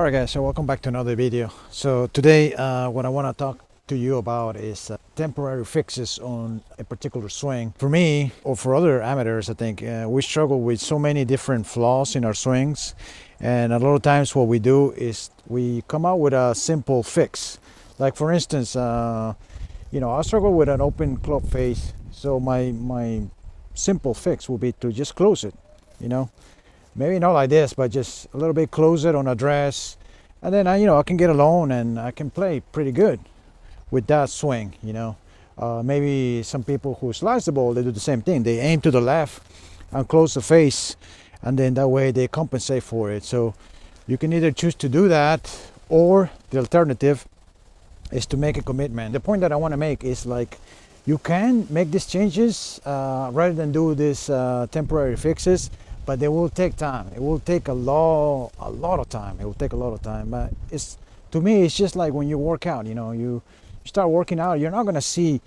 Alright guys, so welcome back to another video. So today what I want to talk to you about is temporary fixes on a particular swing. For me, or for other amateurs, I think we struggle with so many different flaws in our swings, and a lot of times what we do is we come out with a simple fix. Like for instance, I struggle with an open club face, so my simple fix will be to just close it, you know maybe not like this, but just a little bit close it on address, and then I can get alone and I can play pretty good with that swing. Maybe some people who slice the ball, they do the same thing. They aim to the left and close the face, and then that way they compensate for it. So you can either choose to do that, or the alternative is to make a commitment. The point that I want to make is, like, you can make these changes rather than do these temporary fixes, but they will take time. It will take a lot of time. It will take a lot of time. But to me, it's just like when you work out. You start working out, you're not gonna see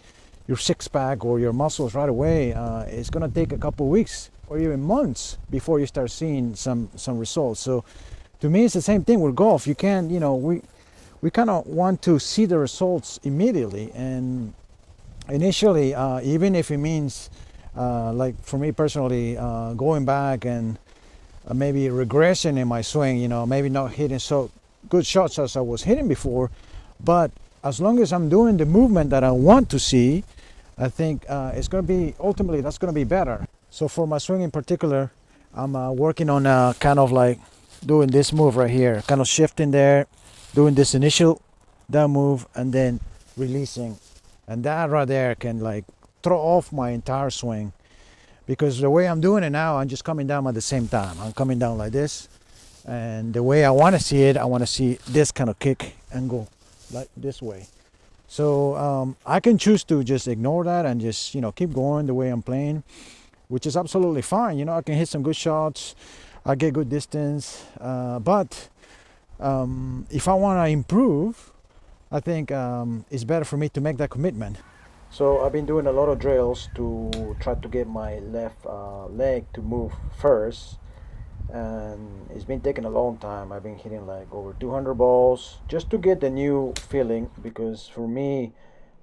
your six pack or your muscles right away. It's gonna take a couple weeks or even months before you start seeing some results. So to me, it's the same thing with golf. You can't, we kind of want to see the results immediately, and initially, even if it means, like for me personally, going back and maybe regression in my swing, maybe not hitting so good shots as I was hitting before, but as long as I'm doing the movement that I want to see, I think it's going to be, ultimately, that's going to be better. So for my swing in particular, I'm working on kind of like doing this move right here, kind of shifting there, doing this initial down move, and then releasing. And that right there can like throw off my entire swing, because the way I'm doing it now, I'm just coming down at the same time. I'm coming down like this, and the way I want to see it, I want to see this kind of kick and go like this way. So I can choose to just ignore that and just keep going the way I'm playing, which is absolutely fine. I can hit some good shots, I get good distance, but if I want to improve, I think it's better for me to make that commitment. So I've been doing a lot of drills to try to get my left leg to move first, and it's been taking a long time. I've been hitting like over 200 balls just to get the new feeling, because for me,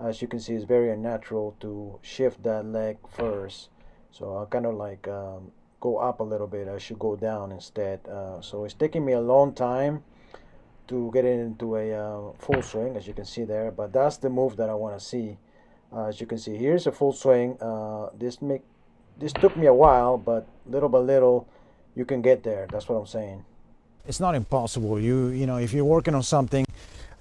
as you can see, it's very unnatural to shift that leg first. So I kind of like go up a little bit. I should go down instead. So it's taking me a long time to get it into a full swing, as you can see there, but that's the move that I want to see. As you can see, here's a full swing. This took me a while, but little by little you can get there. That's what I'm saying. It's not impossible. If you're working on something,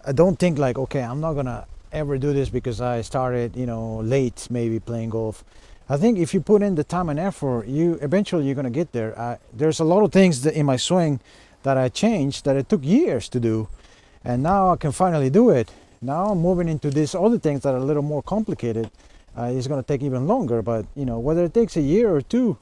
I don't think like, okay, I'm not gonna ever do this because I started late maybe playing golf. I think if you put in the time and effort, eventually you're gonna get there. There's a lot of things in my swing that I changed that it took years to do, and now I can finally do it. Now I'm moving into these other things that are a little more complicated. It's going to take even longer, but whether it takes a year or two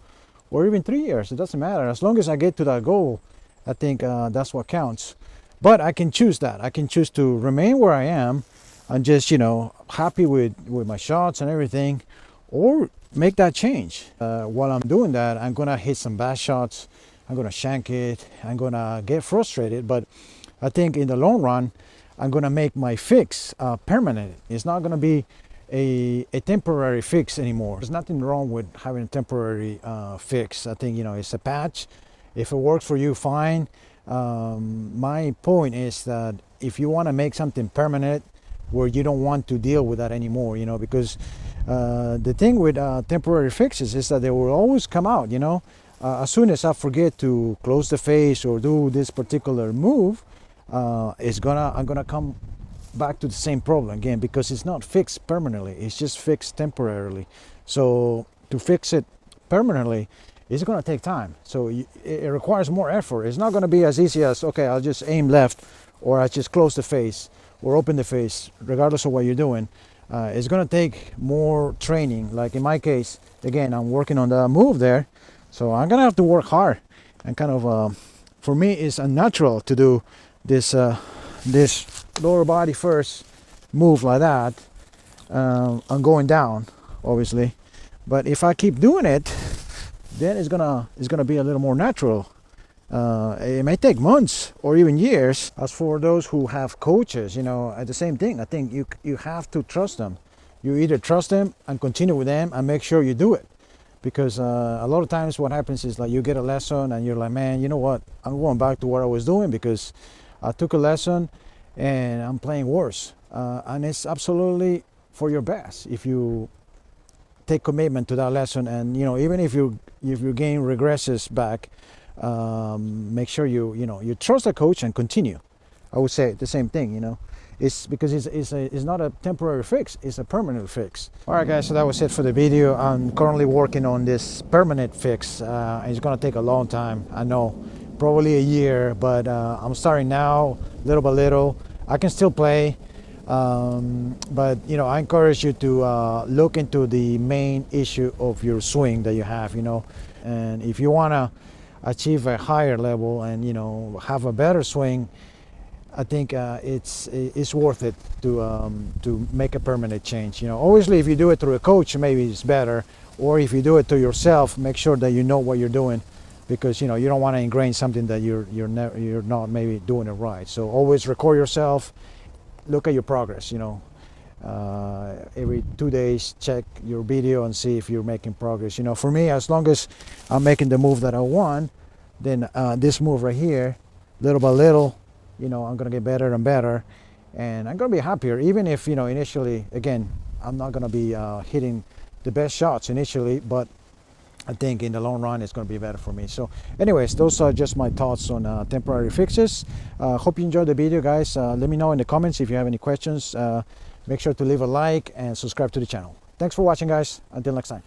or even 3 years, it doesn't matter. As long as I get to that goal, I think that's what counts. But I can choose that. I can choose to remain where I am and just happy with my shots and everything, or make that change. While I'm doing that, I'm going to hit some bad shots. I'm going to shank it. I'm going to get frustrated, but I think in the long run, I'm going to make my fix permanent. It's not going to be a temporary fix anymore. There's nothing wrong with having a temporary fix. I think it's a patch. If it works for you, fine. My point is that if you want to make something permanent where you don't want to deal with that anymore, because the thing with temporary fixes is that they will always come out. As soon as I forget to close the face or do this particular move, I'm gonna come back to the same problem again, because it's not fixed permanently, it's just fixed temporarily. So to fix it permanently, it's gonna take time. So it requires more effort. It's not gonna be as easy as, okay, I'll just aim left, or I just close the face or open the face, regardless of what you're doing. It's gonna take more training. Like in my case, again, I'm working on the move there, so I'm gonna have to work hard. And kind of for me, it's unnatural to do this lower body first move like that. I'm going down, obviously, but if I keep doing it, then it's gonna be a little more natural. It may take months or even years. As for those who have coaches, the same thing. I think you have to trust them. You either trust them and continue with them and make sure you do it. Because a lot of times what happens is like you get a lesson and you're like, man, you know what? I'm going back to what I was doing because I took a lesson and I'm playing worse. And it's absolutely for your best if you take commitment to that lesson. And even if your game regresses back, make sure you trust the coach and continue. I would say the same thing. It's because it's not a temporary fix, it's a permanent fix. All right guys, so that was it for the video. I'm currently working on this permanent fix. It's gonna take a long time, I know, probably a year, but I'm starting now, little by little. I can still play, but I encourage you to look into the main issue of your swing that you have, and if you wanna achieve a higher level and have a better swing, I think it's worth it to make a permanent change. Obviously, if you do it through a coach, maybe it's better. Or if you do it to yourself, make sure that you know what you're doing, because you don't want to ingrain something that you're not maybe doing it right. So always record yourself, look at your progress. Every 2 days, check your video and see if you're making progress. For me, as long as I'm making the move that I want, then this move right here, little by little, I'm gonna get better and better, and I'm gonna be happier, even if initially, again, I'm not gonna be hitting the best shots initially, but I think in the long run it's gonna be better for me. So anyways, those are just my thoughts on temporary fixes. Hope you enjoyed the video, guys. Let me know in the comments if you have any questions. Make sure to leave a like and subscribe to the channel. Thanks for watching, guys. Until next time.